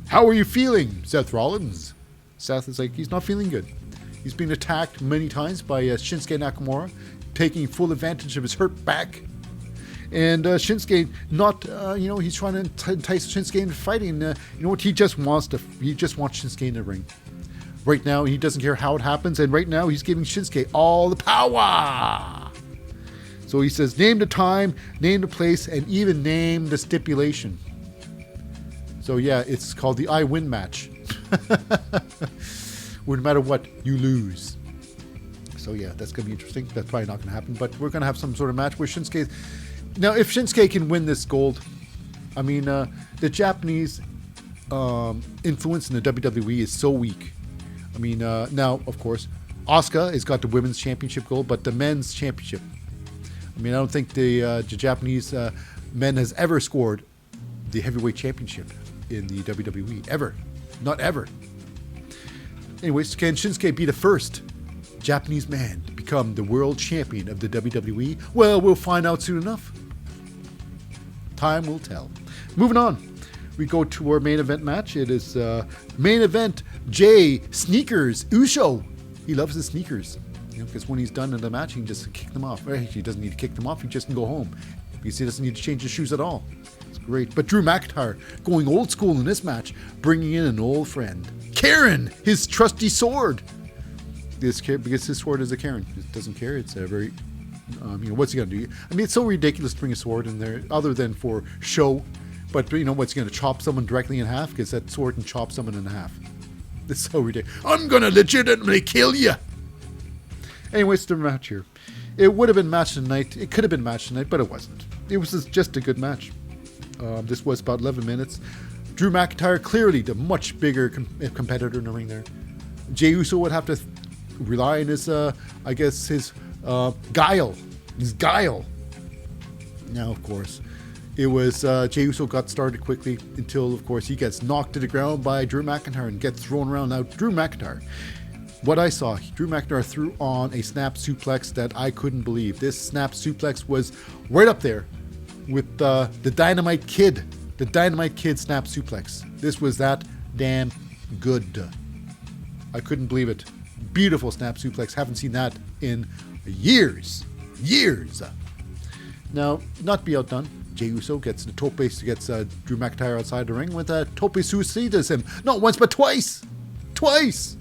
How are you feeling, Seth Rollins? Seth is like, he's not feeling good. He's been attacked many times by Shinsuke Nakamura, taking full advantage of his hurt back. And Shinsuke, he's trying to entice Shinsuke into fighting. You know what? He just wants Shinsuke in the ring. Right now, he doesn't care how it happens, and right now, he's giving Shinsuke all the power. So he says, name the time, name the place, and even name the stipulation. So yeah, it's called the I Win match. Where no matter what, you lose. So yeah, that's going to be interesting. That's probably not going to happen, but we're going to have some sort of match where Shinsuke... Now, if Shinsuke can win this gold, I mean, the Japanese influence in the WWE is so weak. I mean, now, of course, Asuka has got the women's championship gold, but the men's championship. I mean, I don't think the Japanese men has ever scored the heavyweight championship in the WWE. Ever. Not ever. Anyways, can Shinsuke be the first Japanese man to become the world champion of the WWE? Well, we'll find out soon enough. Time will tell. Moving on. We go to our main event match. It is main event Jay Sneakers Uso. He loves his sneakers. Because when he's done in the match, he can just kick them off. Right? He doesn't need to kick them off. He just can go home. Because he doesn't need to change his shoes at all. It's great. But Drew McIntyre going old school in this match, bringing in an old friend. Karen, his trusty sword. Because his sword is a Karen. It doesn't care. It's a very... what's he going to do? I mean, it's so ridiculous to bring a sword in there, other than for show. But, what's he going to chop someone directly in half? Because that sword can chop someone in half. It's so ridiculous. I'm going to legitimately kill you. Anyways, the match here. It would have been match of the night. It could have been match of the night, but it wasn't. It was just a good match. This was about 11 minutes. Drew McIntyre, clearly the much bigger competitor in the ring there. Jey Uso would have to rely on his, his guile. His guile. Now, of course, it was Jey Uso got started quickly until, of course, he gets knocked to the ground by Drew McIntyre and gets thrown around. Now, Drew McIntyre, what I saw, Drew McIntyre threw on a snap suplex that I couldn't believe. This snap suplex was right up there with the Dynamite Kid. The Dynamite Kid snap suplex. This was that damn good. I couldn't believe it. Beautiful snap suplex. Haven't seen that in years. Years. Now, not to be outdone, Jey Uso gets the tope, gets Drew McIntyre outside the ring with a tope suicidas him. Not once, but twice. Twice.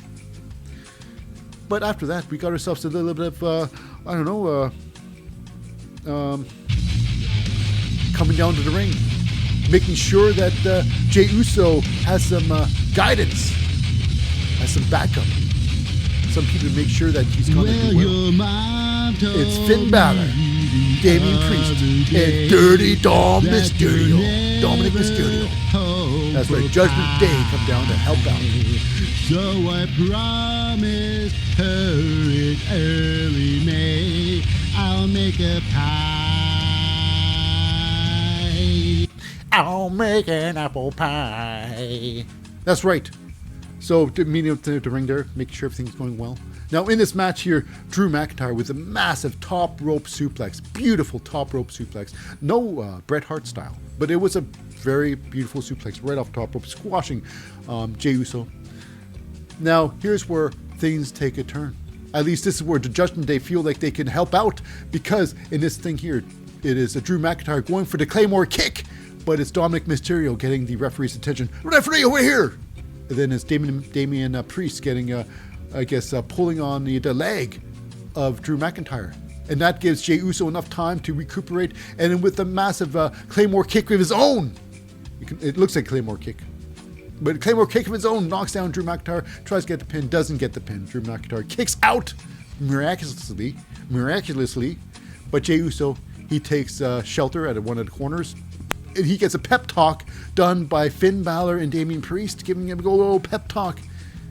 But after that, we got ourselves a little bit of, coming down to the ring. Making sure that Jey Uso has some guidance, has some backup. Some people make sure that he's going to do well. It's Finn Balor, Damian Priest, and Dirty Dom Mysterio. Dominic Mysterio. That's right, Judgment Day come down to help out.
So I promised her in early May I'll make a pie.
I'll make an apple pie. That's right. So, meeting up to the ring there, making sure everything's going well. Now, in this match here, Drew McIntyre with a massive top rope suplex. Beautiful top rope suplex. No Bret Hart style, but it was a very beautiful suplex right off top rope, squashing Jey Uso. Now, here's where things take a turn. At least this is where the Judgment Day feel like they can help out, because in this thing here, it is a Drew McIntyre going for the Claymore kick, but it's Dominic Mysterio getting the referee's attention. Referee, over here! And then it's Damian Priest getting, pulling on the leg of Drew McIntyre. And that gives Jey Uso enough time to recuperate, and then with a massive Claymore kick of his own. It looks like Claymore kick. But a Claymore kick of his own knocks down Drew McIntyre, tries to get the pin, doesn't get the pin. Drew McIntyre kicks out miraculously, but Jey Uso, he takes shelter at one of the corners, and he gets a pep talk done by Finn Balor and Damian Priest, giving him a little pep talk.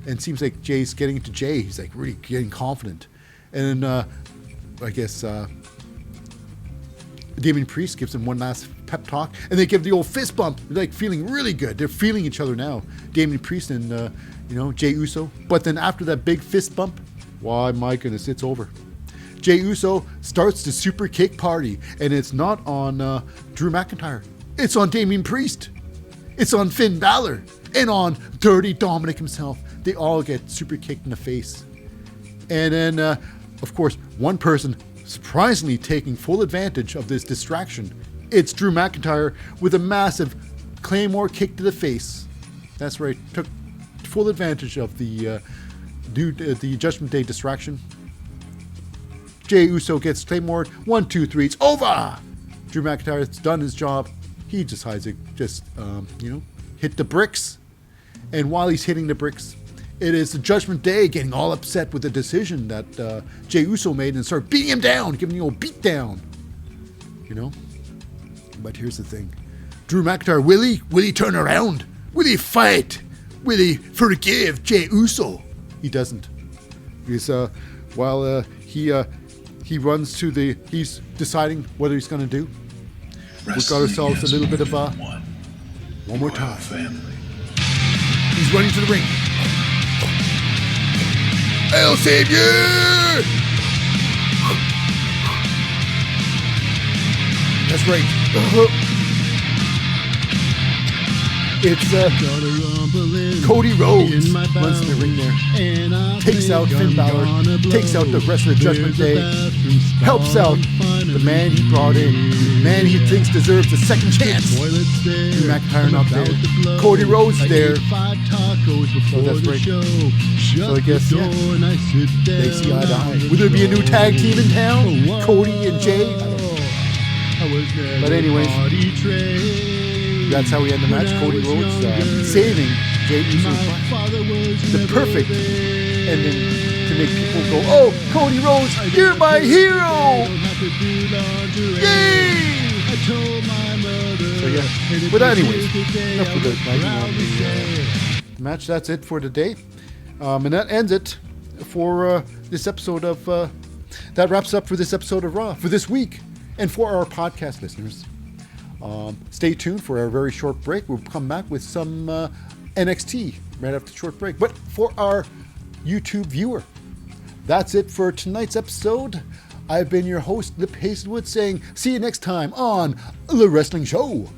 And it seems like Jay's getting into Jey. He's like really getting confident. And then, Damian Priest gives him one last pep talk, and they give the old fist bump, like feeling really good. They're feeling each other now, Damian Priest and Jey Uso. But then after that big fist bump, why, my goodness, it's over. Jey Uso starts the super kick party, and it's not on Drew McIntyre. It's on Damian Priest. It's on Finn Balor, and on Dirty Dominic himself. They all get super kicked in the face. And then, of course, one person surprisingly taking full advantage of this distraction. It's Drew McIntyre with a massive Claymore kick to the face. That's right, took full advantage of the Judgment Day distraction. Jey Uso gets Claymore. 1, 2, 3. It's over. Drew McIntyre's done his job. He decides to just, hit the bricks. And while he's hitting the bricks, it is the Judgment Day getting all upset with the decision that Jey Uso made and start beating him down, giving him a beat down. But here's the thing. Drew McIntyre, will he turn around? Will he fight? Will he forgive Jey Uso? He doesn't. Because while he runs to he's deciding what he's going to do. We've got ourselves a little bit of one more time. He's running to the ring. I'll save you! That's right. It's Cody Rhodes runs to the ring there, takes out Finn Balor, takes out the rest of the Judgment Day, helps out the man he brought in, the man he thinks deserves a second chance. Drew McIntyre not there, Cody Rhodes there. So that's right. So I guess, they see eye to eye. Will there be a new tag team in town? Cody and Jay? But anyways, that's how we end the match. Cody Rhodes saving Jey Uso's the perfect ending to make people go, "Oh, Cody Rhodes, you're my hero! Yay!" So yeah. But anyways, enough with the match. That's it for today, and that ends it for this episode of. That wraps up for this episode of Raw for this week, and for our podcast listeners. Stay tuned for our very short break. We'll come back with some NXT right after the short break. But for our YouTube viewer, that's it for tonight's episode. I've been your host, Lip Hazlewood, saying see you next time on The Wrestling Show.